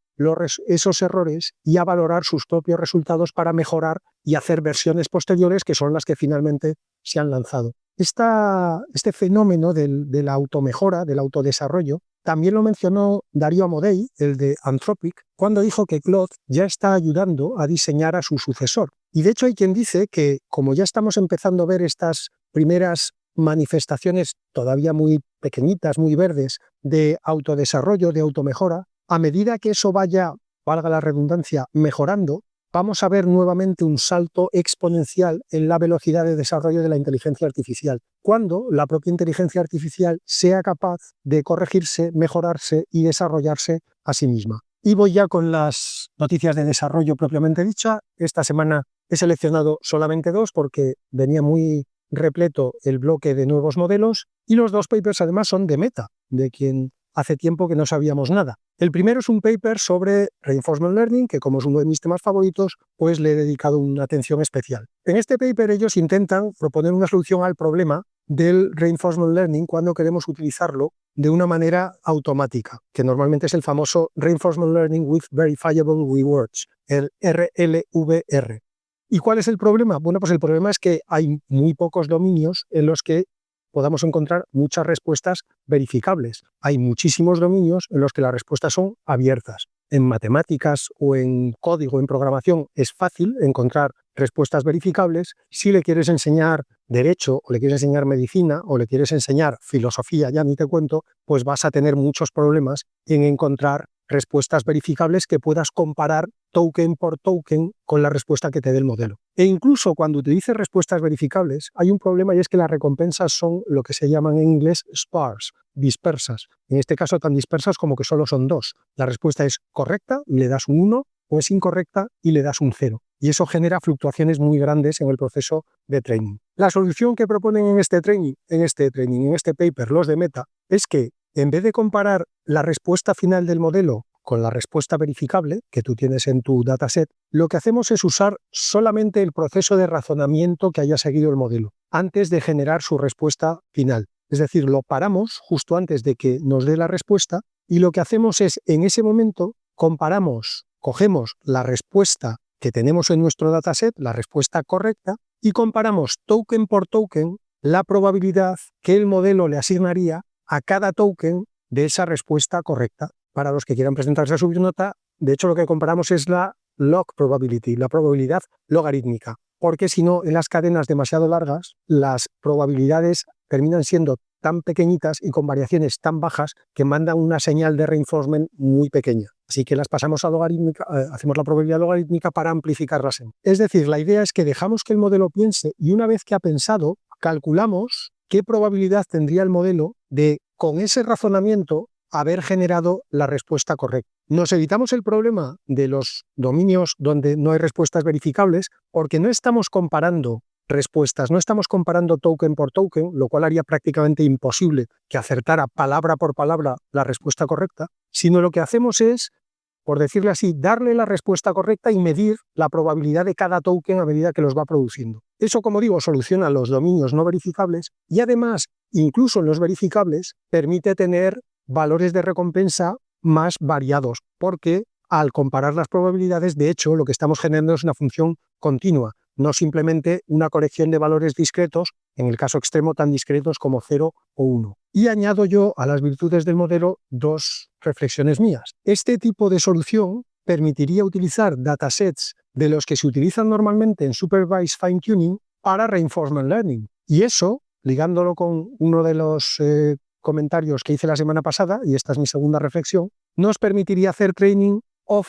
esos errores y a valorar sus propios resultados para mejorar y hacer versiones posteriores que son las que finalmente se han lanzado. Este fenómeno de la automejora, del autodesarrollo, también lo mencionó Darío Amodei, el de Anthropic, cuando dijo que Claude ya está ayudando a diseñar a su sucesor. Y de hecho hay quien dice que, como ya estamos empezando a ver estas primeras manifestaciones todavía muy pequeñitas, muy verdes, de autodesarrollo, de automejora. A medida que eso vaya, valga la redundancia, mejorando, vamos a ver nuevamente un salto exponencial en la velocidad de desarrollo de la inteligencia artificial, cuando la propia inteligencia artificial sea capaz de corregirse, mejorarse y desarrollarse a sí misma. Y voy ya con las noticias de desarrollo propiamente dicha. Esta semana he seleccionado solamente 2 porque venía muy repleto el bloque de nuevos modelos y los 2 papers además son de Meta, de quien hace tiempo que no sabíamos nada. El primero es un paper sobre Reinforcement Learning, que como es uno de mis temas favoritos, pues le he dedicado una atención especial. En este paper ellos intentan proponer una solución al problema del Reinforcement Learning cuando queremos utilizarlo de una manera automática, que normalmente es el famoso Reinforcement Learning with Verifiable Rewards, el RLVR. ¿Y cuál es el problema? Bueno, pues el problema es que hay muy pocos dominios en los que podamos encontrar muchas respuestas verificables. Hay muchísimos dominios en los que las respuestas son abiertas. En matemáticas o en código, en programación, es fácil encontrar respuestas verificables. Si le quieres enseñar derecho, o le quieres enseñar medicina, o le quieres enseñar filosofía, ya ni te cuento, pues vas a tener muchos problemas en encontrar respuestas verificables que puedas comparar token por token con la respuesta que te dé el modelo. E incluso cuando utilices respuestas verificables, hay un problema y es que las recompensas son lo que se llaman en inglés sparse, dispersas. En este caso tan dispersas como que solo son 2. La respuesta es correcta y le das un 1, o es incorrecta y le das un 0. Y eso genera fluctuaciones muy grandes en el proceso de training. La solución que proponen en este paper, los de Meta, es que en vez de comparar la respuesta final del modelo con la respuesta verificable que tú tienes en tu dataset, lo que hacemos es usar solamente el proceso de razonamiento que haya seguido el modelo antes de generar su respuesta final. Es decir, lo paramos justo antes de que nos dé la respuesta y lo que hacemos es, en ese momento, cogemos la respuesta que tenemos en nuestro dataset, la respuesta correcta, y comparamos token por token la probabilidad que el modelo le asignaría a cada token de esa respuesta correcta. Para los que quieran presentarse a subnota, de hecho lo que comparamos es la log probability, la probabilidad logarítmica, porque si no, en las cadenas demasiado largas, las probabilidades terminan siendo tan pequeñitas y con variaciones tan bajas que mandan una señal de reinforcement muy pequeña. Así que las pasamos a logarítmica, hacemos la probabilidad logarítmica para amplificarlas. Es decir, la idea es que dejamos que el modelo piense y una vez que ha pensado, calculamos qué probabilidad tendría el modelo de, con ese razonamiento, haber generado la respuesta correcta. Nos evitamos el problema de los dominios donde no hay respuestas verificables porque no estamos comparando respuestas, no estamos comparando token por token, lo cual haría prácticamente imposible que acertara palabra por palabra la respuesta correcta, sino lo que hacemos es, por decirle así, darle la respuesta correcta y medir la probabilidad de cada token a medida que los va produciendo. Eso, como digo, soluciona los dominios no verificables y además, incluso en los verificables, permite tener valores de recompensa más variados, porque al comparar las probabilidades, de hecho, lo que estamos generando es una función continua, no simplemente una colección de valores discretos, en el caso extremo tan discretos como 0 o 1. Y añado yo a las virtudes del modelo 2 reflexiones mías. Este tipo de solución permitiría utilizar datasets de los que se utilizan normalmente en Supervised Fine Tuning para Reinforcement Learning. Y eso, ligándolo con uno de los comentarios que hice la semana pasada, y esta es mi segunda reflexión, nos permitiría hacer training on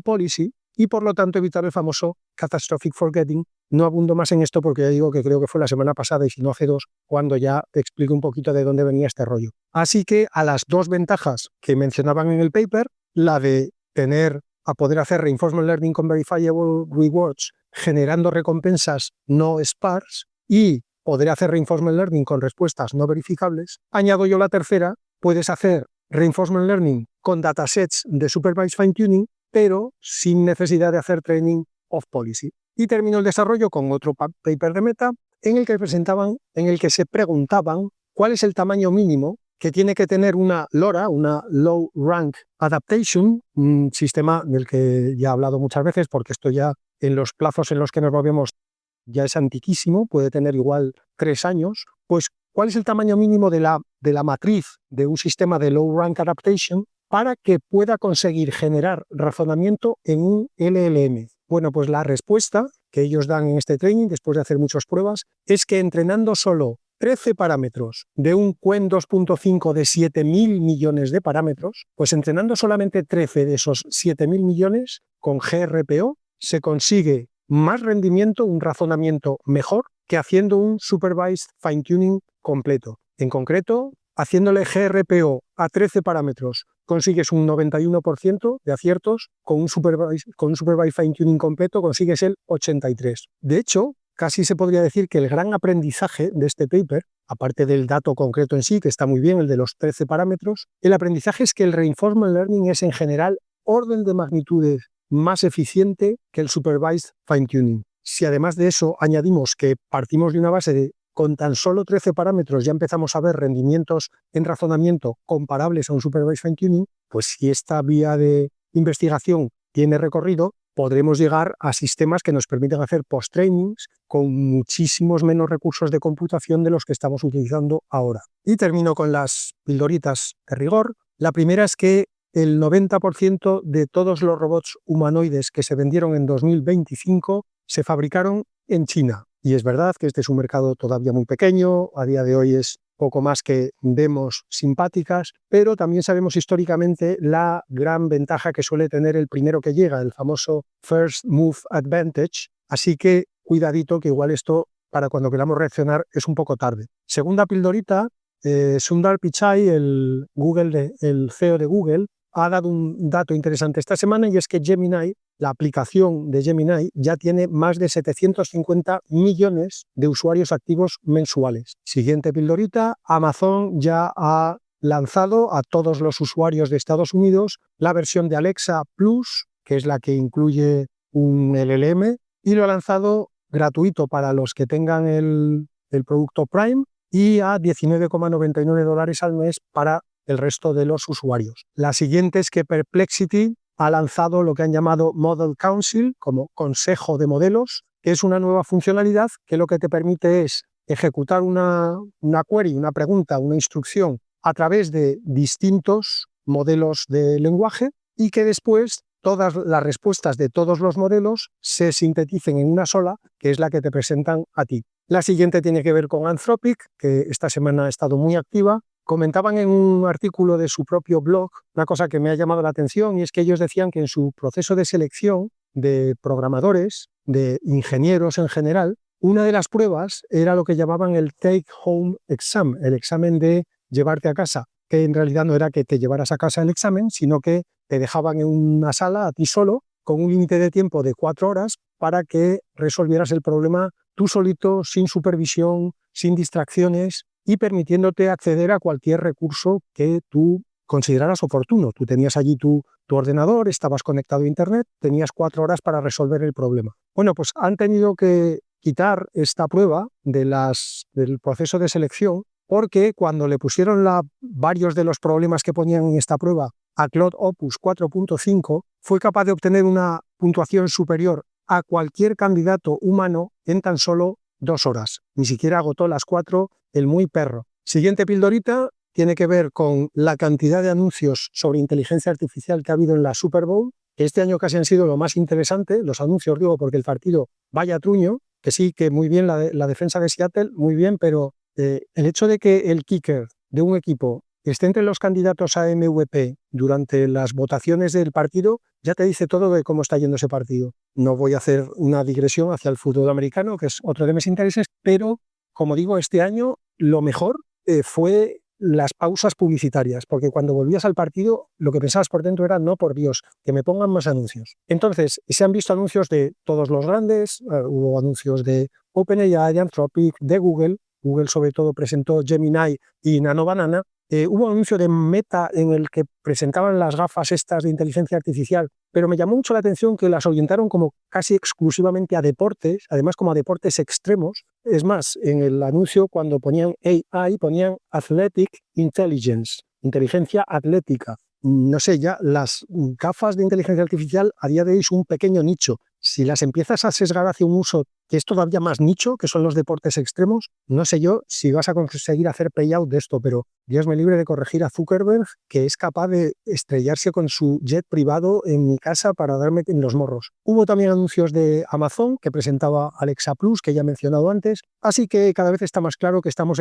policy y por lo tanto evitar el famoso catastrophic forgetting. No abundo más en esto porque ya digo que creo que fue la semana pasada y si no hace 2, cuando ya te explico un poquito de dónde venía este rollo. Así que a las 2 ventajas que mencionaban en el paper, la de poder hacer Reinforcement Learning con Verifiable Rewards generando recompensas no sparse y poder hacer Reinforcement Learning con respuestas no verificables, añado yo la tercera, puedes hacer Reinforcement Learning con datasets de Supervised Fine Tuning, pero sin necesidad de hacer Training of Policy. Y termino el desarrollo con otro paper de Meta en el que se preguntaban cuál es el tamaño mínimo que tiene que tener una LoRa, una Low Rank Adaptation, un sistema del que ya he hablado muchas veces porque esto ya en los plazos en los que nos movemos ya es antiquísimo, puede tener igual 3 años, pues ¿cuál es el tamaño mínimo de la matriz de un sistema de Low Rank Adaptation para que pueda conseguir generar razonamiento en un LLM? Bueno, pues la respuesta que ellos dan en este training, después de hacer muchas pruebas, es que entrenando solo 13 parámetros de un Qwen 2.5 de 7.000 millones de parámetros, pues entrenando solamente 13 de esos 7.000 millones con GRPO, se consigue más rendimiento, un razonamiento mejor que haciendo un Supervised Fine Tuning completo. En concreto, haciéndole GRPO a 13 parámetros consigues un 91% de aciertos, con un Supervised Fine Tuning completo consigues el 83%. De hecho, casi se podría decir que el gran aprendizaje de este paper, aparte del dato concreto en sí, que está muy bien, el de los 13 parámetros, el aprendizaje es que el Reinforcement Learning es en general orden de magnitudes más eficiente que el Supervised Fine Tuning. Si además de eso añadimos que partimos de una base de con tan solo 13 parámetros ya empezamos a ver rendimientos en razonamiento comparables a un Supervised Fine Tuning, pues si esta vía de investigación tiene recorrido, podremos llegar a sistemas que nos permiten hacer post-trainings con muchísimos menos recursos de computación de los que estamos utilizando ahora. Y termino con las pildoritas de rigor. La primera es que el 90% de todos los robots humanoides que se vendieron en 2025 se fabricaron en China. Y es verdad que este es un mercado todavía muy pequeño, a día de hoy es poco más que demos simpáticas, pero también sabemos históricamente la gran ventaja que suele tener el primero que llega, el famoso First Move Advantage, así que cuidadito que igual esto para cuando queramos reaccionar es un poco tarde. Segunda pildorita, Sundar Pichai, el CEO de Google, ha dado un dato interesante esta semana y es que Gemini, la aplicación de Gemini, ya tiene más de 750 millones de usuarios activos mensuales. Siguiente pildorita, Amazon ya ha lanzado a todos los usuarios de Estados Unidos la versión de Alexa Plus, que es la que incluye un LLM, y lo ha lanzado gratuito para los que tengan el producto Prime y a $19,99 al mes para el resto de los usuarios. La siguiente es que Perplexity ha lanzado lo que han llamado Model Council, como consejo de modelos, que es una nueva funcionalidad que lo que te permite es ejecutar una query, una pregunta, una instrucción a través de distintos modelos de lenguaje y que después todas las respuestas de todos los modelos se sinteticen en una sola, que es la que te presentan a ti. La siguiente tiene que ver con Anthropic, que esta semana ha estado muy activa. Comentaban en un artículo de su propio blog una cosa que me ha llamado la atención y es que ellos decían que en su proceso de selección de programadores, de ingenieros en general, una de las pruebas era lo que llamaban el Take Home Exam, el examen de llevarte a casa, que en realidad no era que te llevaras a casa el examen, sino que te dejaban en una sala a ti solo con un límite de tiempo de 4 horas para que resolvieras el problema tú solito, sin supervisión, sin distracciones y permitiéndote acceder a cualquier recurso que tú consideraras oportuno. Tú tenías allí tu ordenador, estabas conectado a Internet, tenías 4 horas para resolver el problema. Bueno, pues han tenido que quitar esta prueba del proceso de selección porque cuando le pusieron varios de los problemas que ponían en esta prueba a Claude Opus 4.5, fue capaz de obtener una puntuación superior a cualquier candidato humano en tan solo 2 horas. Ni siquiera agotó las 4 el muy perro. Siguiente pildorita tiene que ver con la cantidad de anuncios sobre inteligencia artificial que ha habido en la Super Bowl, que este año casi han sido lo más interesante, los anuncios digo porque el partido vaya truño, que sí, que muy bien la defensa de Seattle, muy bien, pero el hecho de que el kicker de un equipo esté entre los candidatos a MVP durante las votaciones del partido, ya te dice todo de cómo está yendo ese partido. No voy a hacer una digresión hacia el fútbol americano, que es otro de mis intereses, pero, como digo, este año lo mejor fue las pausas publicitarias, porque cuando volvías al partido, lo que pensabas por dentro era, no, por Dios, que me pongan más anuncios. Entonces, se han visto anuncios de todos los grandes, hubo anuncios de OpenAI, de Anthropic, de Google. Google sobre todo presentó Gemini y Nano Banana. Hubo un anuncio de Meta en el que presentaban las gafas estas de inteligencia artificial, pero me llamó mucho la atención que las orientaron como casi exclusivamente a deportes, además como a deportes extremos. Es más, en el anuncio cuando ponían AI, ponían Athletic Intelligence, inteligencia atlética. No sé, ya las gafas de inteligencia artificial a día de hoy es un pequeño nicho, Si las empiezas a sesgar hacia un uso que es todavía más nicho, que son los deportes extremos, no sé yo si vas a conseguir hacer payout de esto, pero Dios me libre de corregir a Zuckerberg, que es capaz de estrellarse con su jet privado en mi casa para darme en los morros. Hubo también anuncios de Amazon, que presentaba Alexa Plus, que ya he mencionado antes, así que cada vez está más claro que estamos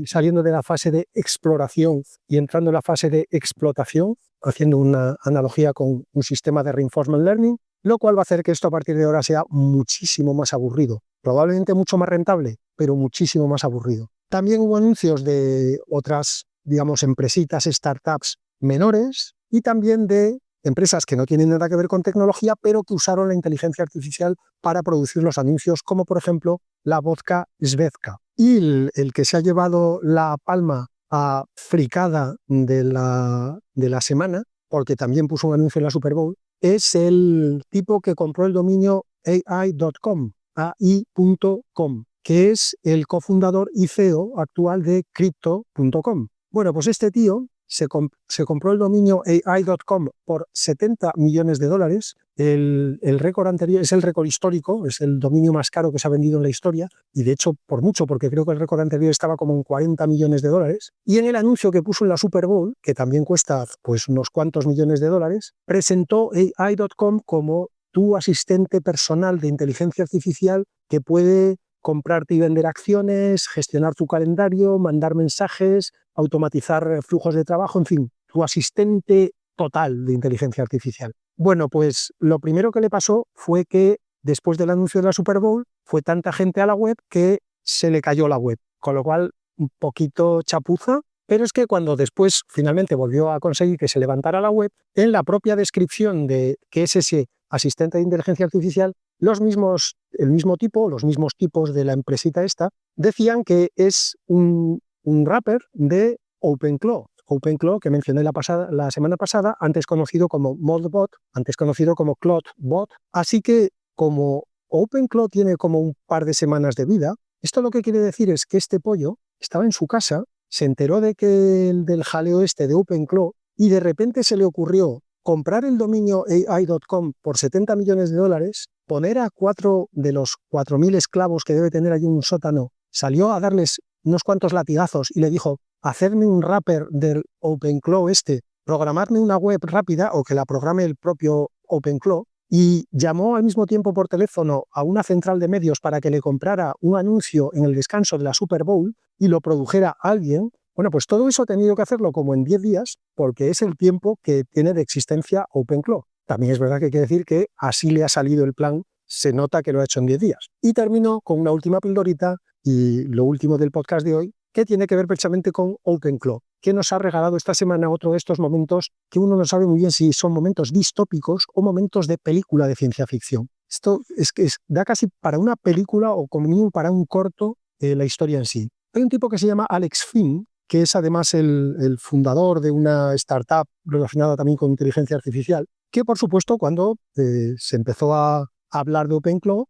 saliendo de la fase de exploración y entrando en la fase de explotación, haciendo una analogía con un sistema de reinforcement learning, lo cual va a hacer que esto a partir de ahora sea muchísimo más aburrido. Probablemente mucho más rentable, pero muchísimo más aburrido. También hubo anuncios de otras, digamos, empresitas, startups menores y también de empresas que no tienen nada que ver con tecnología, pero que usaron la inteligencia artificial para producir los anuncios, como por ejemplo la vodka Svedka. Y el que se ha llevado la palma a fricada de la semana, porque también puso un anuncio en la Super Bowl, es el tipo que compró el dominio AI.com, que es el cofundador y CEO actual de Crypto.com. Bueno, pues este tío se compró el dominio AI.com por $70 millones. El récord anterior es el récord histórico, es el dominio más caro que se ha vendido en la historia, y de hecho por mucho, porque creo que el récord anterior estaba como en $40 millones. Y en el anuncio que puso en la Super Bowl, que también cuesta pues unos cuantos millones de dólares, presentó AI.com como tu asistente personal de inteligencia artificial que puede comprarte y vender acciones, gestionar tu calendario, mandar mensajes, automatizar flujos de trabajo, en fin, tu asistente total de inteligencia artificial. Bueno, pues lo primero que le pasó fue que después del anuncio de la Super Bowl fue tanta gente a la web que se le cayó la web, con lo cual un poquito chapuza, pero es que cuando después finalmente volvió a conseguir que se levantara la web, en la propia descripción de qué es ese asistente de inteligencia artificial, los mismos tipos de la empresita esta decían que es un wrapper de OpenClaw. OpenClaw, que mencioné la semana pasada, antes conocido como Moldbot, antes conocido como CloudBot. Así que como OpenClaw tiene como un par de semanas de vida, esto lo que quiere decir es que este pollo estaba en su casa, se enteró del jaleo este de OpenClaw y de repente se le ocurrió comprar el dominio AI.com por $70 millones, poner a 4 de los 4.000 esclavos que debe tener allí en un sótano, salió a darles unos cuantos latigazos y le dijo: hacerme un wrapper del OpenClaw programarme una web rápida o que la programe el propio OpenClaw, y llamó al mismo tiempo por teléfono a una central de medios para que le comprara un anuncio en el descanso de la Super Bowl y lo produjera alguien. Bueno, pues todo eso ha tenido que hacerlo como en 10 días porque es el tiempo que tiene de existencia OpenClaw. También es verdad que hay que decir que así le ha salido el plan, se nota que lo ha hecho en 10 días. Y termino con una última pildorita y lo último del podcast de hoy, que tiene que ver precisamente con OpenClaw, que nos ha regalado esta semana otro de estos momentos que uno no sabe muy bien si son momentos distópicos o momentos de película de ciencia ficción. Esto da casi para una película o como mínimo para un corto la historia en sí. Hay un tipo que se llama Alex Finn, que es además el fundador de una startup relacionada también con inteligencia artificial, que por supuesto cuando se empezó a hablar de OpenClaw,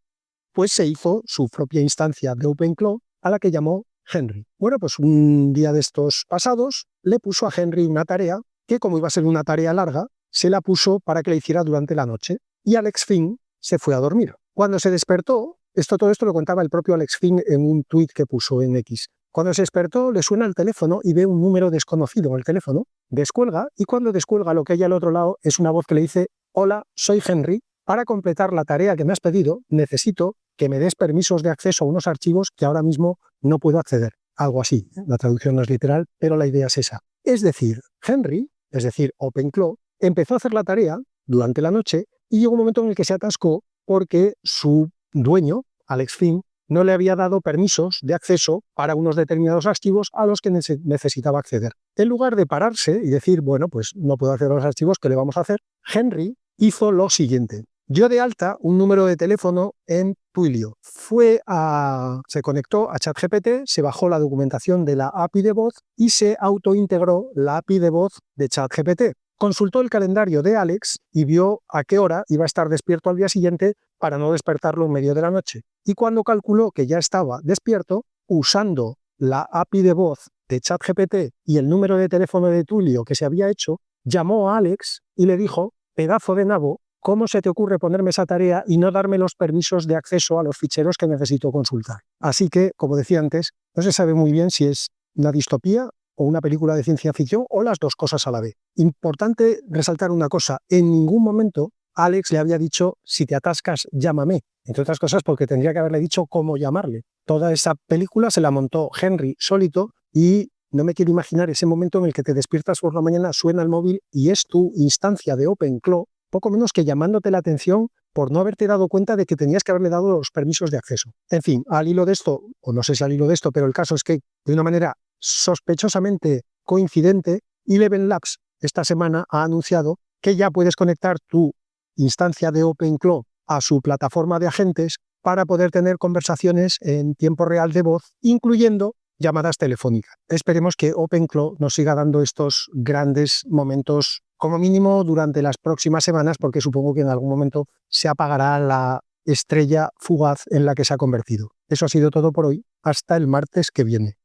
pues se hizo su propia instancia de OpenClaw a la que llamó Henry. Bueno, pues un día de estos pasados le puso a Henry una tarea que, como iba a ser una tarea larga, se la puso para que la hiciera durante la noche y Alex Finn se fue a dormir. Cuando se despertó, todo esto lo contaba el propio Alex Finn en un tuit que puso en X. Cuando se despertó, le suena el teléfono y ve un número desconocido en el teléfono, descuelga y cuando descuelga lo que hay al otro lado es una voz que le dice: hola, soy Henry, para completar la tarea que me has pedido necesito que me des permisos de acceso a unos archivos que ahora mismo no puedo acceder. Algo así, la traducción no es literal, pero la idea es esa. Es decir, Henry, es decir, OpenClaw, empezó a hacer la tarea durante la noche y llegó un momento en el que se atascó porque su dueño, Alex Finn, no le había dado permisos de acceso para unos determinados archivos a los que necesitaba acceder. En lugar de pararse y decir, bueno, pues no puedo acceder a los archivos, ¿qué le vamos a hacer? Henry hizo lo siguiente. Dio de alta un número de teléfono en Twilio. Se conectó a ChatGPT, se bajó la documentación de la API de voz y se autointegró la API de voz de ChatGPT. Consultó el calendario de Alex y vio a qué hora iba a estar despierto al día siguiente para no despertarlo en medio de la noche. Y cuando calculó que ya estaba despierto, usando la API de voz de ChatGPT y el número de teléfono de Twilio que se había hecho, llamó a Alex y le dijo: pedazo de nabo, ¿cómo se te ocurre ponerme esa tarea y no darme los permisos de acceso a los ficheros que necesito consultar? Así que, como decía antes, no se sabe muy bien si es una distopía o una película de ciencia ficción o las dos cosas a la vez. Importante resaltar una cosa, en ningún momento Alex le había dicho, si te atascas, llámame. Entre otras cosas porque tendría que haberle dicho cómo llamarle. Toda esa película se la montó Henry solito y no me quiero imaginar ese momento en el que te despiertas por la mañana, suena el móvil y es tu instancia de OpenClaw, poco menos que llamándote la atención por no haberte dado cuenta de que tenías que haberle dado los permisos de acceso. En fin, al hilo de esto, o no sé si al hilo de esto, pero el caso es que de una manera sospechosamente coincidente, Eleven Labs esta semana ha anunciado que ya puedes conectar tu instancia de OpenClaw a su plataforma de agentes para poder tener conversaciones en tiempo real de voz, incluyendo llamadas telefónicas. Esperemos que OpenClaw nos siga dando estos grandes momentos, como mínimo durante las próximas semanas, porque supongo que en algún momento se apagará la estrella fugaz en la que se ha convertido. Eso ha sido todo por hoy. Hasta el martes que viene.